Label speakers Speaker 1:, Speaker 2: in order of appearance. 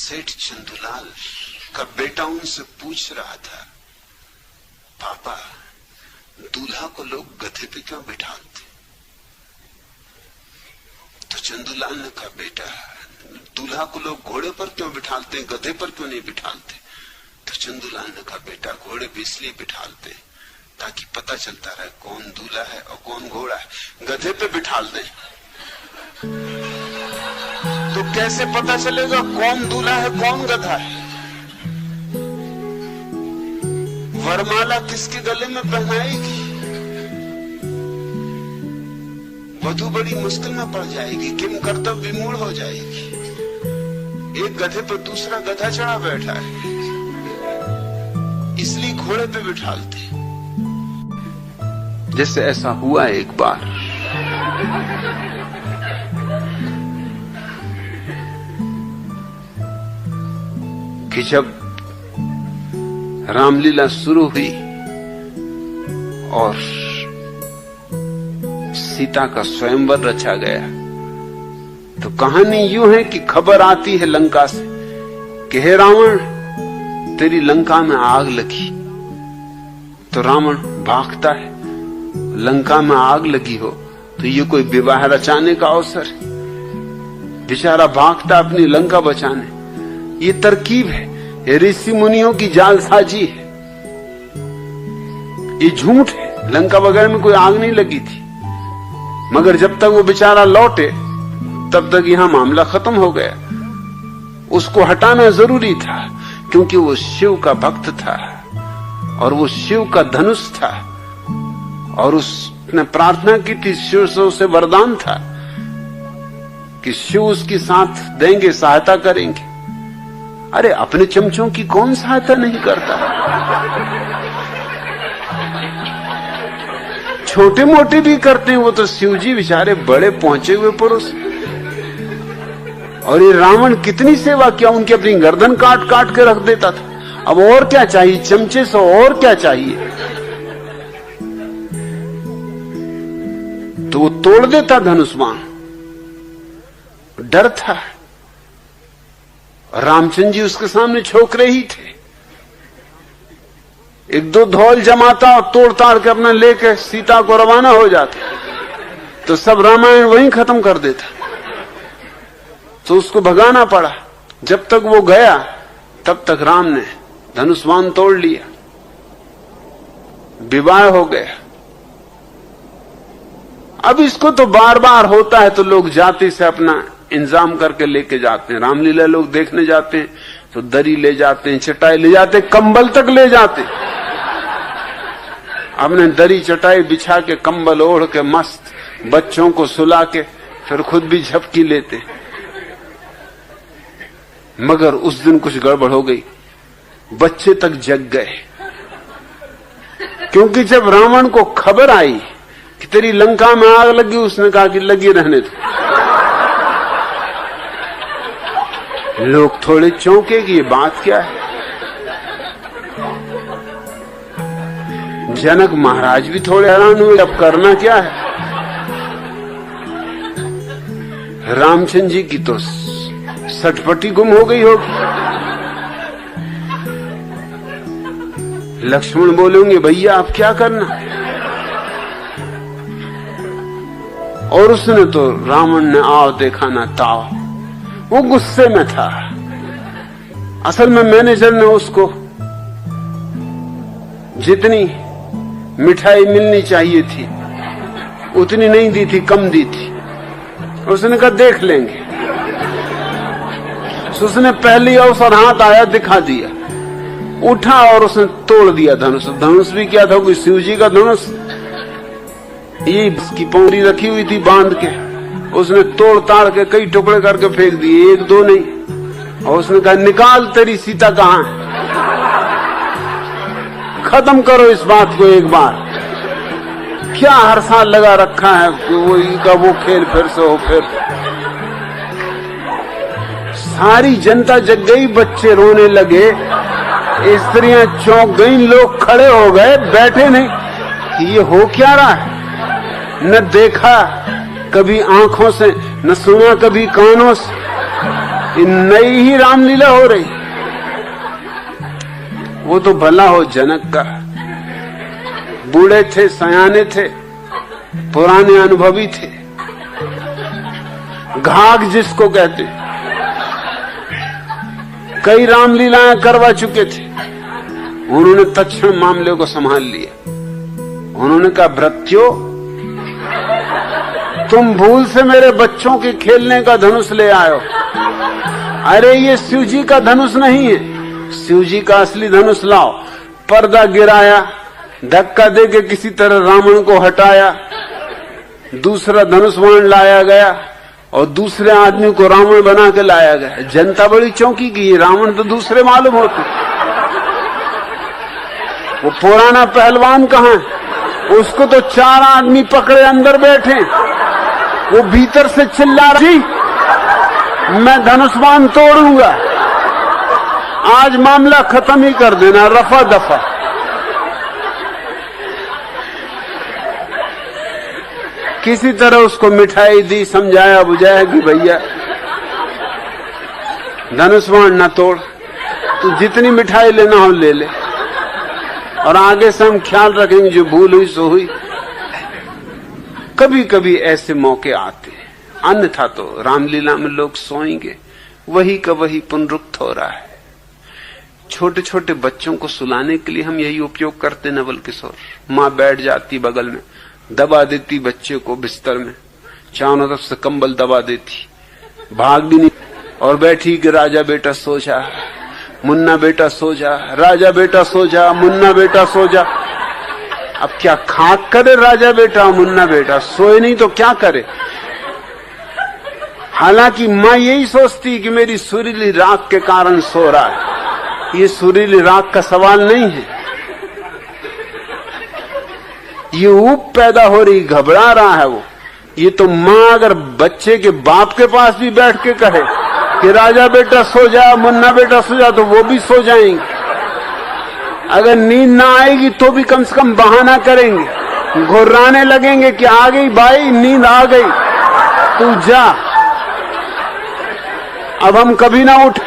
Speaker 1: सेठ चंदूलाल का बेटा उनसे पूछ रहा था, पापा दूल्हा को लोग गधे पे क्यों बिठाते? तो चंदूलाल ने कहा, बेटा दूल्हा को लोग घोड़े पर क्यों बिठाते हैं, गधे पर क्यों नहीं बिठाते? तो चंदूलाल ने कहा, बेटा घोड़े पे इसलिए बिठाते हैं ताकि पता चलता रहे कौन दूल्हा है और कौन घोड़ा है। गधे पे बिठाल दें तो कैसे पता चलेगा कौन दूल्हा है कौन गधा है? वरमाला किसके गले में पहनाएगी? वधू बड़ी मुश्किल में पड़ जाएगी, किम कर्तव्य विमूढ़ हो जाएगी। एक गधे पर दूसरा गधा चढ़ा बैठा है, इसलिए घोड़े पे बिठालते। जैसे ऐसा हुआ एक बार कि जब रामलीला शुरू हुई और सीता का स्वयंवर रचा गया, तो कहानी यूं है कि खबर आती है लंका से कि हे रावण, तेरी लंका में आग लगी। तो रावण भागता है, लंका में आग लगी हो तो ये कोई विवाह रचाने का अवसर है। बेचारा भागता अपनी लंका बचाने। ये तरकीब है, ये ऋषि मुनियों की जालसाजी है, ये झूठ है। लंका वगैरह में कोई आग नहीं लगी थी, मगर जब तक वो बेचारा लौटे तब तक यहां मामला खत्म हो गया। उसको हटाना जरूरी था क्योंकि वो शिव का भक्त था और वो शिव का धनुष था और उसने प्रार्थना की थी, शिव से उसे वरदान था कि शिव उसकी साथ देंगे, सहायता करेंगे। अरे अपने चमचों की कौन सहायता नहीं करता? छोटे मोटे भी करते हैं, वो तो शिवजी बेचारे बड़े पहुंचे हुए पुरुष। और ये रावण कितनी सेवा किया, उनकी अपनी गर्दन काट काट के रख देता था। अब और क्या चाहिए चमचे से, और क्या चाहिए? तो वो तोड़ देता धनुष बाण। डर था, रामचंद्र जी उसके सामने छोकरे ही थे। एक दो धौल जमाता और तोड़ ताड़ के अपना लेके सीता को रवाना हो जाता, तो सब रामायण वहीं खत्म कर देता। तो उसको भगाना पड़ा। जब तक वो गया तब तक राम ने धनुष्मान तोड़ लिया, विवाह हो गया। अब इसको तो बार बार होता है तो लोग जाति से अपना इंतजाम करके लेके जाते हैं। रामलीला लोग देखने जाते हैं तो दरी ले जाते हैं, चटाई ले जाते हैं, कंबल तक ले जाते हैं। अपने दरी चटाई बिछा के कंबल ओढ़ के मस्त बच्चों को सुला के फिर खुद भी झपकी लेते। मगर उस दिन कुछ गड़बड़ हो गई, बच्चे तक जग गए। क्योंकि जब रावण को खबर आई कि तेरी लंका में आग लगी, उसने कहा कि लगी रहने दो। लोग थोड़े चौंके कि ये बात क्या है। जनक महाराज भी थोड़े हैरान हुए, अब करना क्या है। रामचंद्र जी की तो सटपटी गुम हो गई होगी। लक्ष्मण बोलेंगे, भैया आप क्या करना। और उसने तो रावण ने आओ देखा ना ताओ, वो गुस्से में था। असल में मैनेजर ने उसको जितनी मिठाई मिलनी चाहिए थी उतनी नहीं दी थी, कम दी थी। उसने कहा देख लेंगे। उसने पहली अवसर हाथ आया दिखा दिया, उठा और उसने तोड़ दिया धनुष। धनुष भी क्या था, कोई शिवजी का धनुष, ये इसकी पौड़ी रखी हुई थी बांध के। उसने तोड़ ताड़ के कई टुकड़े करके फेंक दिए, एक दो नहीं। और उसने कहा निकाल, तेरी सीता कहां है, खत्म करो इस बात को एक बार। क्या हर साल लगा रखा है वो खेल फिर से हो। फिर सारी जनता जग गई, बच्चे रोने लगे, स्त्रियां चौंक गई, लोग खड़े हो गए, बैठे नहीं कि ये हो क्या रहा है। न देखा कभी आंखों से, न सुना कभी कानों से, नई ही रामलीला हो रही। वो तो भला हो जनक का, बूढ़े थे, सयाने थे, पुराने अनुभवी थे, घाघ जिसको कहते, कई रामलीलाएं करवा चुके थे। उन्होंने तत्क्षण मामले को संभाल लिया। उन्होंने कहा, भृत्यो, तुम भूल से मेरे बच्चों के खेलने का धनुष ले आयो। अरे ये शिव जी का धनुष नहीं है, शिव जी का असली धनुष लाओ। पर्दा गिराया, धक्का देके किसी तरह रावण को हटाया, दूसरा धनुष बाण लाया गया और दूसरे आदमी को रावण बना के लाया गया। जनता बड़ी चौंकी की, ये रावण तो दूसरे मालूम होते। वो पुराना पहलवान कहाँ है? उसको तो 4 आदमी पकड़े अंदर बैठे, वो भीतर से चिल्ला रहा, जी मैं धनुष्बाण तोड़ूंगा, आज मामला खत्म ही कर देना, रफा दफा। किसी तरह उसको मिठाई दी, समझाया बुझाया कि भैया धनुष्बाण न तोड़, तू जितनी मिठाई लेना हो ले ले, और आगे से हम ख्याल रखेंगे, जो भूल हुई सो हुई। कभी कभी ऐसे मौके आते हैं, अन्यथा तो रामलीला में लोग सोएंगे, वही का वही पुनरुक्त हो रहा है। छोटे छोटे बच्चों को सुलाने के लिए हम यही उपयोग करते नवल किशोर। माँ बैठ जाती बगल में, दबा देती बच्चे को बिस्तर में, चारों तरफ से कंबल दबा देती, भाग भी नहीं, और बैठी कि राजा बेटा सो जा, मुन्ना बेटा सो जा, राजा बेटा सो जा, मुन्ना बेटा सो जा। अब क्या खाक करे राजा बेटा, मुन्ना बेटा सोए नहीं तो क्या करे? हालांकि मां यही सोचती कि मेरी सुरीली राख के कारण सो रहा है। ये सुरीली राख का सवाल नहीं है, ये ऊप पैदा हो रही, घबरा रहा है वो। ये तो मां अगर बच्चे के बाप के पास भी बैठ के कहे कि राजा बेटा सो जा, मुन्ना बेटा सो जा, तो वो भी सो जाएंगे। अगर नींद ना आएगी तो भी कम से कम बहाना करेंगे, घुर्राने लगेंगे कि आ गई भाई, नींद आ गई, तू जा, अब हम कभी ना उठ।